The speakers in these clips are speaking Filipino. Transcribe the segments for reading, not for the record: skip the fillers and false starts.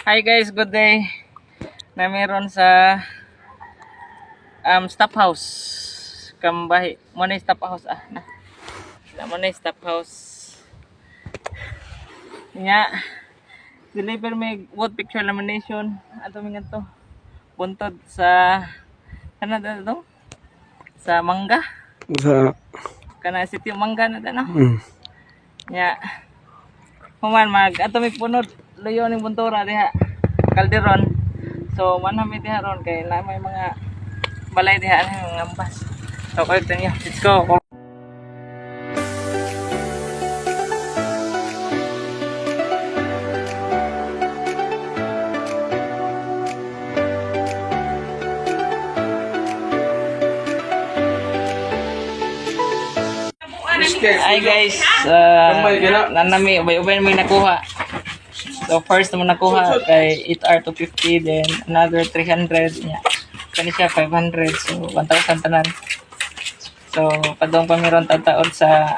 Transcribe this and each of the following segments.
Hi guys, good day. Na meron sa stop house. Kambahi. Mo na stop house na. Mo na stop house. Nya. Deliver may wood picture lamination. Ato mi ngadto. Buntod sa kana to? Sa Mangga. Sa Kana sitio Mangga na no. Nya. Human ato mi punod luyo ning buntura diha. Calderon. So manami diha ron kay na may mga balay diha ang ambas. So collect niyo. Let's go. Hi guys, nanami ubay-ubay may nakuha. So first naman nakuha kay 8R250, then another 300 niya. Kani siya 500, so 1,000 tanan. So padong pamiron tataod sa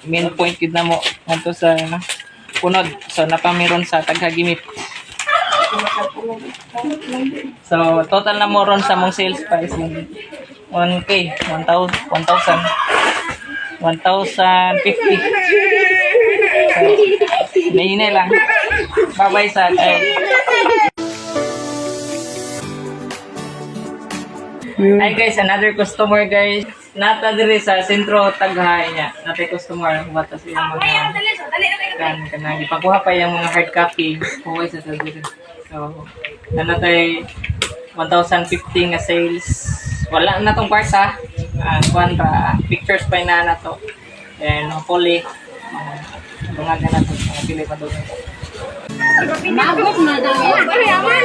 main point gid namo ngadto sa punod. So napamiron sa taghagimit. So total na mo ron sa mong sales price 1K, 1,050. Nahinay lang. Bye-bye sa kay. Hi guys, another customer guys. Nata diri sa sentro Taghay niya. Natay customer wata sa mga kan ipakuha pa yung mga hard copy. Huwag sa diri. So, nanatay 1,050 nga sales. Wala na tong kwarta. Kuan pa pictures pa na to. And hopefully mga na to pili pa doon. Nabot na daw. Pare aman.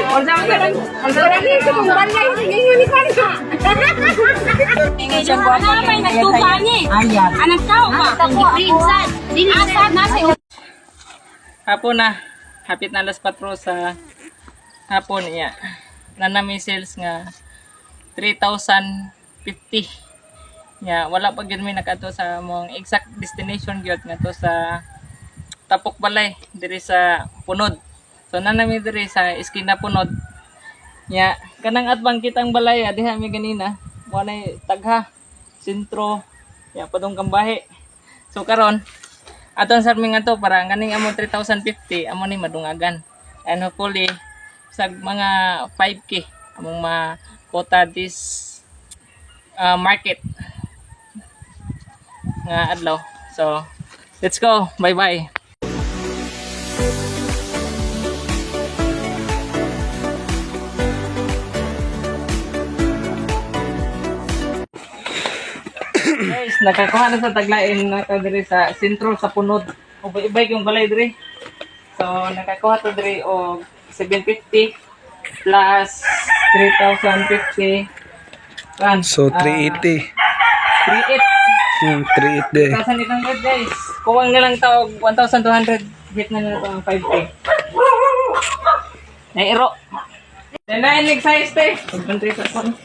Ang dito kung balay sige ni kanka. Ingay siya ko ano may nagtupa ni. Anak tao ba? Prinsan. Dili asad na sa Hapon na. Hapit na alas 4 sa hapon niya. Nanami sales nga 3,050. Ya, wala pa gyud may nakato sa mong exact destination gyud nga to sa Tapok Balay diri sa Punod. So nanami diri sa iskina Punod. Ya, kanang atbang kitang balay diha mi ganina. Mo na tagha sentro ya padong Kambahi. So karon aton sa mi nga to para ganing among 3,050 amo ni madungagan. And hopefully sa mga 5K among makota this market nga adlaw. So let's go. Bye bye. Guys, nakakuha na sa taglain na to diri sa sentro sa Punod. Ubay-ubay yung balay diri. So nakakuha to diri og 750 plus 3,050. so 380. 3,800. 380. 1,800 guys. Kuwang na lang tawag 1,200. Hit na ito ang 5K. Nairo. Danahin nag-size te. Pagpantri sa phone.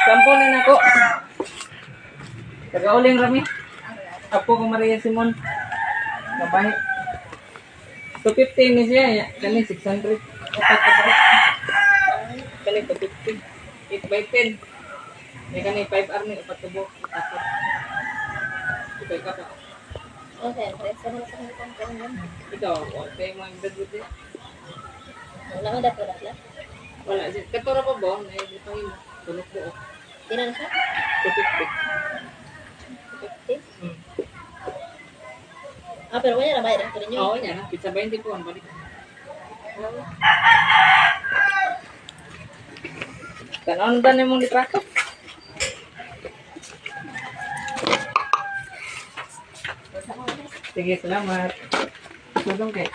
Sampunin ako. Tagauling rami. Apo ko Maria Simon. Kabahi. 250 ni siya. Kani 600. Kani 250. 8 by 10. Kani 5R ni 4 tubo. Ito ka pa. Okay, sa mga sa mga Ito, okay mo ang dadud. wala man dapat la. Wala. Katura pa ba? Naibig pa yun. Tulog po. Tinan siya. 250. 50. Pero wala na bayad ko ninyo. Oo, yan. Pizza 20 po. Ang balik. Kanon ba na mong litrato? Sige, salamat. Tulong kayo.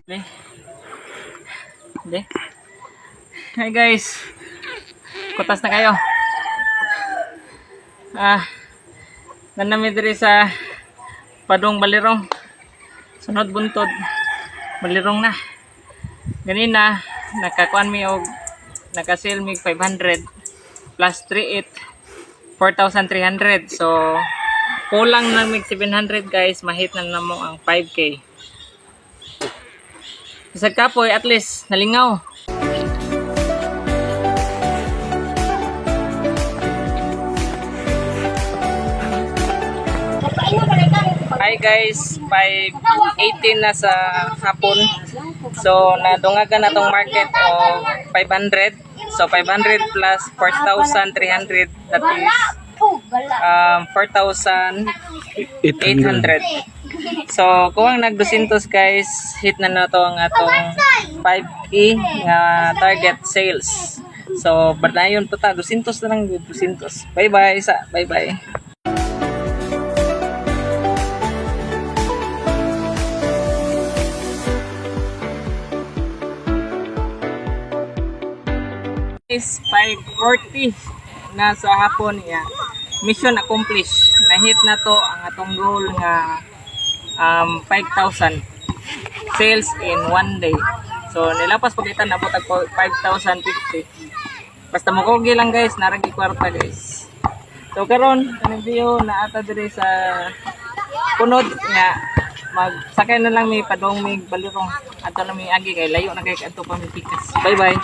Hindi. Hi guys. Kutas na kayo. Nanami diri sa Padong Balirong. Sunod buntod. Balirong na. Ganina nakakuan mi og naka-sale mi 500 plus 38 4,300. So kulang lang mig 700 guys, mahit na namo ang 5K. Sa kapoy at least nalingaw. Hi guys, 5:18 na sa hapon. So nadungagan na tong market o 500. So 500 plus 4,300, that is 4,800. So kung ang nag-200 guys, hit na na to ang atong 5K nga target sales. So badayon po ta 200 na lang, 200. Bye bye sa bye bye. Is 5:40 na sa hapon niya. Mission accomplished. Nahit na to ang atong goal nga 5,000 sales in one day. So nilapas pag kita nabot ang 5,050. Basta mokogi lang guys, naragi kwarta guys. So karon ang video na ata diri sa punod nga magsakay na lang mi Padong mig Balirong. Ato na mi agi kay layo na kay adto pa mi pikas. Bye bye.